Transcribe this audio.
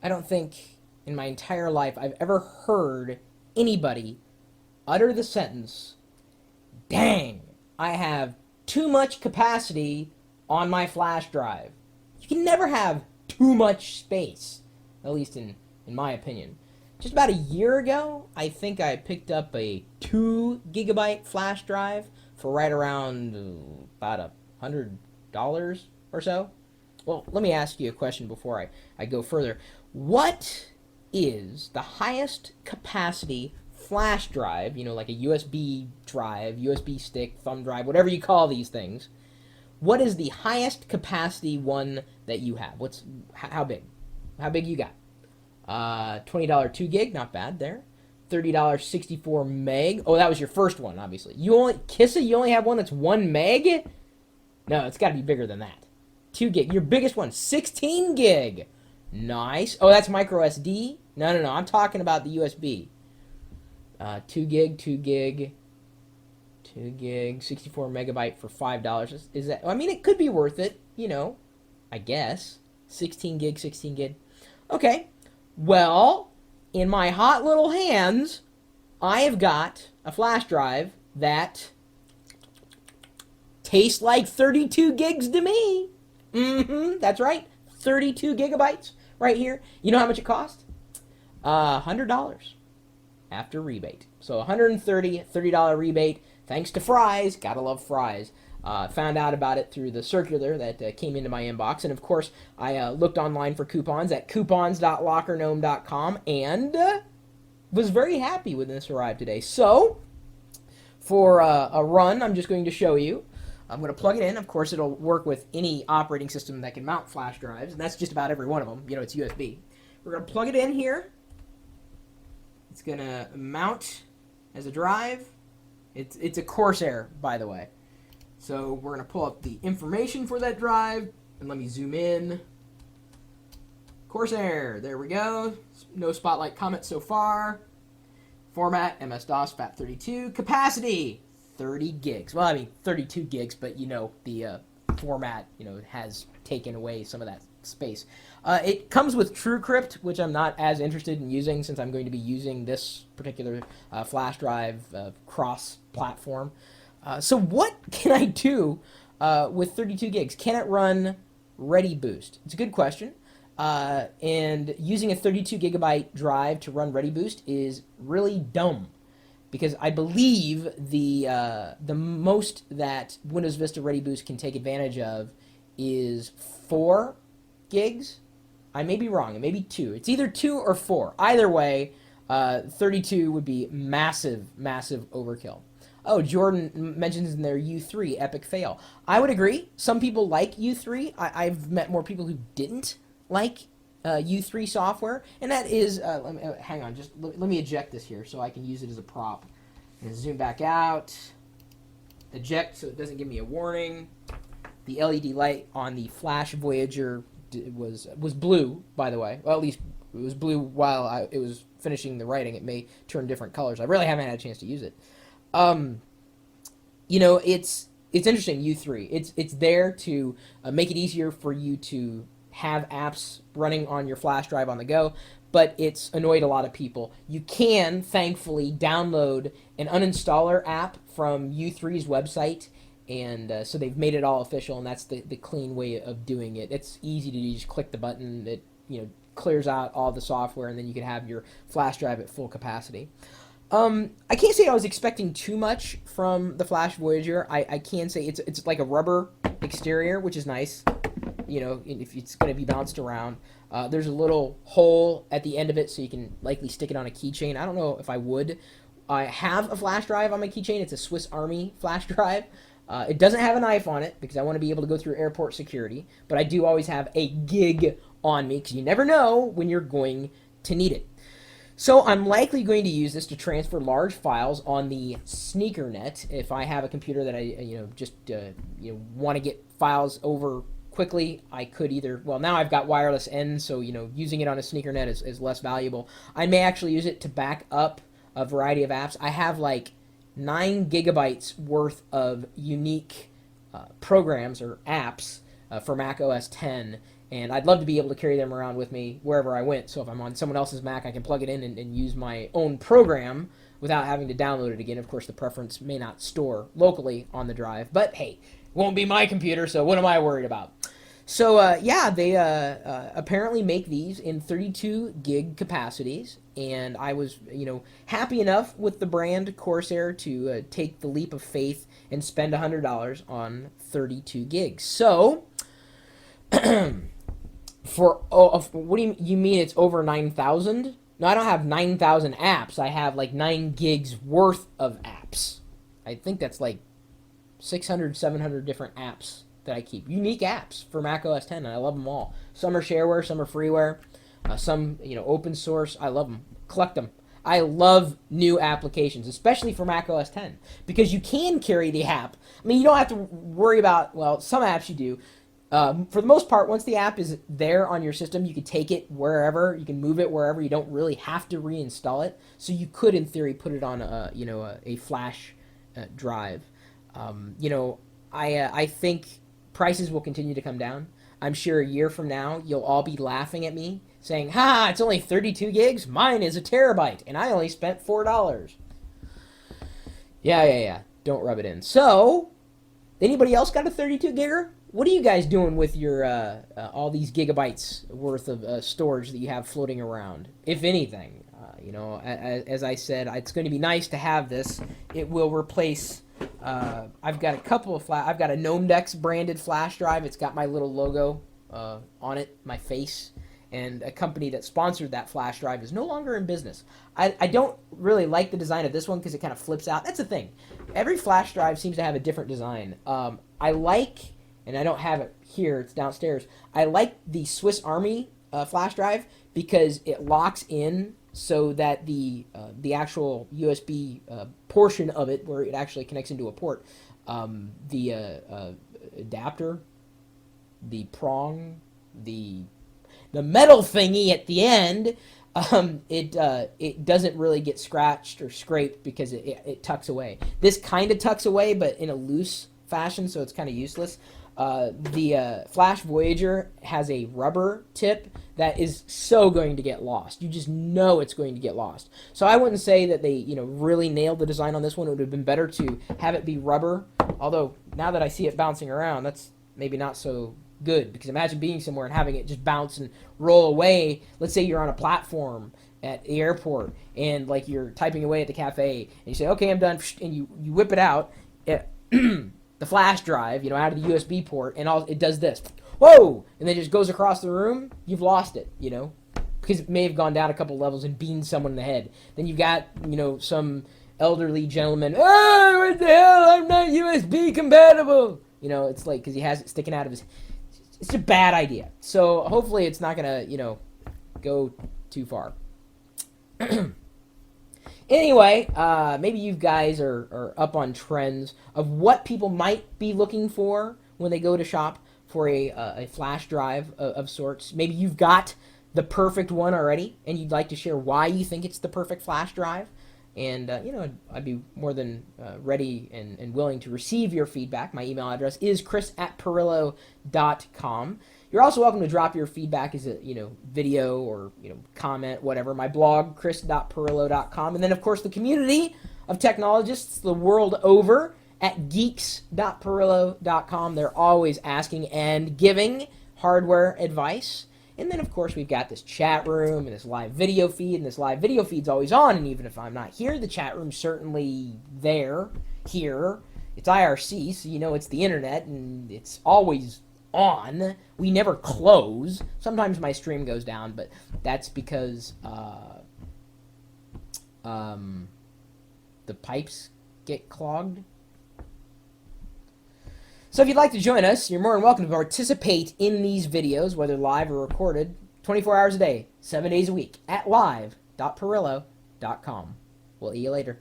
I don't think in my entire life I've ever heard anybody utter the sentence, dang, I have too much capacity on my flash drive. You can never have too much space, at least in my opinion. Just about a year ago, I think I picked up a 2 gigabyte flash drive for right around about $100 or so. Well, let me ask you a question before I go further. What is the highest capacity flash drive, like a USB drive, USB stick, thumb drive, whatever you call these things? What is the highest capacity one that you have? How big? How big you got? $20 2 gig, not bad there. $30 64 meg. Oh, that was your first one, obviously. You only have one that's 1 meg? No, it's got to be bigger than that. 2 gig. Your biggest one, 16 gig. Nice. Oh, that's micro SD? No. I'm talking about the USB. 2 gig, 2 gig, 2 gig, 64 megabyte for $5. Is that? I mean, it could be worth it, I guess. 16 gig, 16 gig. Okay. Well, in my hot little hands, I have got a flash drive that tastes like 32 gigs to me. That's right. 32 gigabytes right here. You know how much it cost? $100 after rebate. So $130 rebate. Thanks to Fry's. Gotta love Fry's. Found out about it through the circular that came into my inbox. And of course, I looked online for coupons at coupons.lockergnome.com and was very happy when this arrived today. So, for a run, I'm just going to show you. I'm going to plug it in. Of course, it'll work with any operating system that can mount flash drives, and that's just about every one of them. It's USB. We're going to plug it in here. It's going to mount as a drive. It's a Corsair, by the way. So we're going to pull up the information for that drive, and let me zoom in. Corsair, there we go. No spotlight comments so far. Format, MS-DOS, FAT32. Capacity, 30 gigs. Well, I mean, 32 gigs, but the format, has taken away some of that space. It comes with TrueCrypt, which I'm not as interested in using since I'm going to be using this particular flash drive cross-platform. So what can I do with 32 gigs? Can it run ReadyBoost? It's a good question. And using a 32 gigabyte drive to run ReadyBoost is really dumb, because I believe the most that Windows Vista ReadyBoost can take advantage of is 4 gigs. I may be wrong. It may be 2. It's either 2 or 4. Either way, 32 would be massive overkill. Oh, Jordan mentions in there U3, epic fail. I would agree. Some people like U3. I've met more people who didn't like U3 software, and that is, hang on, just let me eject this here so I can use it as a prop. And zoom back out, eject so it doesn't give me a warning. The LED light on the Flash Voyager was blue, by the way. Well, at least it was blue while it was finishing the writing. It may turn different colors. I really haven't had a chance to use it. It's interesting, U3. It's there to make it easier for you to have apps running on your flash drive on the go, but it's annoyed a lot of people. You can, thankfully, download an uninstaller app from U3's website, and so they've made it all official, and that's the clean way of doing it. It's easy to do. You just click the button. It clears out all the software, and then you can have your flash drive at full capacity. I can't say I was expecting too much from the Flash Voyager. I can say it's like a rubber exterior, which is nice. If it's going to be bounced around. There's a little hole at the end of it, so you can likely stick it on a keychain. I don't know if I would. I have a flash drive on my keychain. It's a Swiss Army flash drive. It doesn't have a knife on it because I want to be able to go through airport security, but I do always have a gig on me because you never know when you're going to need it. So I'm likely going to use this to transfer large files on the SneakerNet if I have a computer that I want to get files over quickly. I could either, well, now I've got wireless N, so using it on a SneakerNet is less valuable. I may actually use it to back up a variety of apps. I have like 9 gigabytes worth of unique programs or apps for Mac OS X, And I'd love to be able to carry them around with me wherever I went. So if I'm on someone else's Mac, I can plug it in and use my own program without having to download it again. Of course, the preference may not store locally on the drive, but hey, it won't be my computer, so what am I worried about? So yeah, they apparently make these in 32 gig capacities, and I was happy enough with the brand Corsair to take the leap of faith and spend $100 on 32 gigs. So what do you mean it's over 9,000? No, I don't have 9,000 apps. I have like 9 gigs worth of apps. I think that's like 600, 700 different apps that I keep. Unique apps for Mac OS X, and I love them all. Some are shareware, some are freeware, some open source. I love them. Collect them. I love new applications, especially for Mac OS X, because you can carry the app. I mean, you don't have to worry about, well, some apps you do. For the most part, once the app is there on your system, you can take it wherever, you can move it wherever. You don't really have to reinstall it. So you could, in theory, put it on a flash drive. I think prices will continue to come down. I'm sure a year from now, you'll all be laughing at me, saying, "Ha! It's only 32 gigs. Mine is a terabyte, and I only spent $4." Yeah. Don't rub it in. So, anybody else got a 32 gigger? What are you guys doing with your all these gigabytes worth of storage that you have floating around, if anything? As I said, it's going to be nice to have this. It will replace. I've got a couple of I've got a Gnomedex branded flash drive. It's got my little logo on it, my face, and a company that sponsored that flash drive is no longer in business. I don't really like the design of this one because it kind of flips out. That's the thing. Every flash drive seems to have a different design. I like. And I don't have it here, it's downstairs. I like the Swiss Army flash drive because it locks in so that the actual USB portion of it, where it actually connects into a port, the adapter, the prong, the metal thingy at the end, it doesn't really get scratched or scraped because it tucks away. This kind of tucks away, but in a loose fashion, so it's kind of useless. The Flash Voyager has a rubber tip that is so going to get lost. You just know it's going to get lost. So I wouldn't say that they, really nailed the design on this one. It would have been better to have it be rubber. Although, now that I see it bouncing around, that's maybe not so good. Because imagine being somewhere and having it just bounce and roll away. Let's say you're on a platform at the airport and like you're typing away at the cafe and you say, okay, I'm done, and you whip it out. The flash drive, out of the USB port, and it does this. Whoa! And then it just goes across the room. You've lost it, because it may have gone down a couple levels and beamed someone in the head. Then you've got, some elderly gentleman, oh, what the hell? I'm not USB compatible. It's like, because he has it sticking out of his... It's a bad idea. So hopefully it's not going to, go too far. Anyway, maybe you guys are up on trends of what people might be looking for when they go to shop for a flash drive of sorts. Maybe you've got the perfect one already, and you'd like to share why you think it's the perfect flash drive. And, I'd be more than ready and willing to receive your feedback. My email address is chris@pirillo.com. You're also welcome to drop your feedback as a, video or, comment, whatever. My blog, chris.pirillo.com. And then, of course, the community of technologists the world over at geeks.pirillo.com. They're always asking and giving hardware advice. And then, of course, we've got this chat room and this live video feed. And this live video feed's always on. And even if I'm not here, the chat room's certainly here. It's IRC, so it's the internet, and it's always on. We never close. Sometimes my stream goes down, but that's because the pipes get clogged. So if you'd like to join us, you're more than welcome to participate in these videos, whether live or recorded, 24 hours a day, 7 days a week, at live.pirillo.com. We'll see you later.